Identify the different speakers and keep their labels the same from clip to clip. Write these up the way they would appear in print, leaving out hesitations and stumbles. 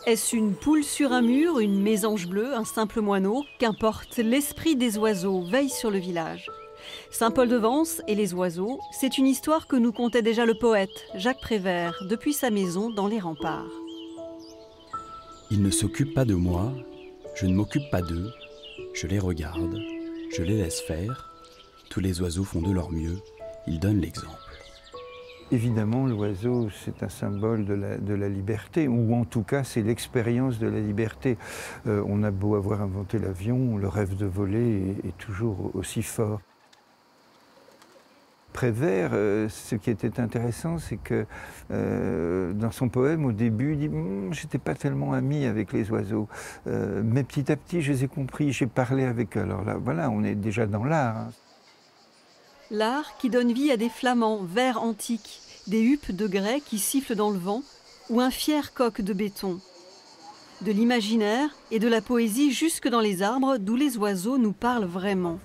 Speaker 1: Est-ce une poule sur un mur, une mésange bleue, un simple moineau? Qu'importe, l'esprit des oiseaux veille sur le village. Saint-Paul-de-Vence et les oiseaux, c'est une histoire que nous contait déjà le poète Jacques Prévert depuis sa maison dans les remparts.
Speaker 2: Ils ne s'occupent pas de moi, je ne m'occupe pas d'eux, je les regarde, je les laisse faire. Tous les oiseaux font de leur mieux, ils donnent l'exemple.
Speaker 3: Évidemment, l'oiseau, c'est un symbole de la liberté, ou en tout cas, c'est l'expérience de la liberté. On a beau avoir inventé l'avion, le rêve de voler est toujours aussi fort. Prévert, ce qui était intéressant, c'est que dans son poème, au début, il dit « j'étais pas tellement ami avec les oiseaux, mais petit à petit, je les ai compris, j'ai parlé avec eux ». Alors là, voilà, on est déjà dans l'art. Hein.
Speaker 1: L'art qui donne vie à des flamants, vers antiques, des huppes de grès qui sifflent dans le vent, ou un fier coq de béton. De l'imaginaire et de la poésie jusque dans les arbres, d'où les oiseaux nous parlent vraiment.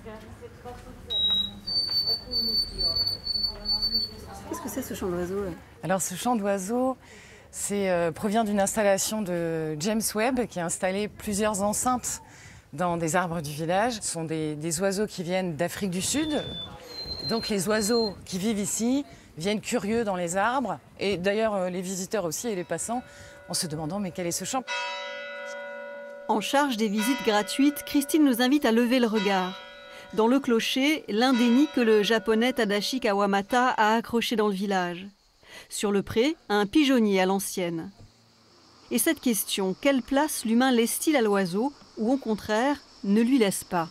Speaker 1: Qu'est-ce que c'est ce chant d'oiseau?
Speaker 4: Alors ce chant d'oiseau provient d'une installation de James Webb qui a installé plusieurs enceintes dans des arbres du village. Ce sont des oiseaux qui viennent d'Afrique du Sud. Donc les oiseaux qui vivent ici viennent curieux dans les arbres. Et d'ailleurs les visiteurs aussi et les passants en se demandant mais quel est ce chant?
Speaker 1: En charge des visites gratuites, Christine nous invite à lever le regard. Dans le clocher, l'un des nids que le japonais Tadashi Kawamata a accroché dans le village. Sur le pré, un pigeonnier à l'ancienne. Et cette question, quelle place l'humain laisse-t-il à l'oiseau, ou au contraire, ne lui laisse pas?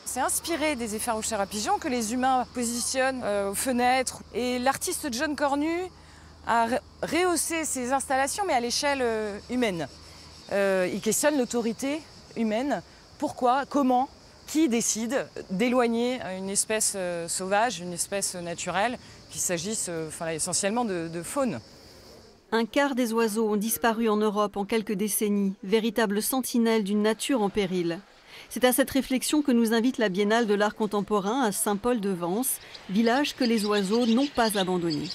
Speaker 4: C'est inspiré des effaroucheurs à pigeons que les humains positionnent aux fenêtres. Et l'artiste John Cornu a rehaussé ces installations, mais à l'échelle humaine. Il questionne l'autorité humaine. Pourquoi? Comment? Qui décide d'éloigner une espèce sauvage, une espèce naturelle, qu'il s'agisse essentiellement de faune?
Speaker 1: Un quart des oiseaux ont disparu en Europe en quelques décennies, véritables sentinelles d'une nature en péril. C'est à cette réflexion que nous invite la Biennale de l'art contemporain à Saint-Paul-de-Vence, village que les oiseaux n'ont pas abandonné.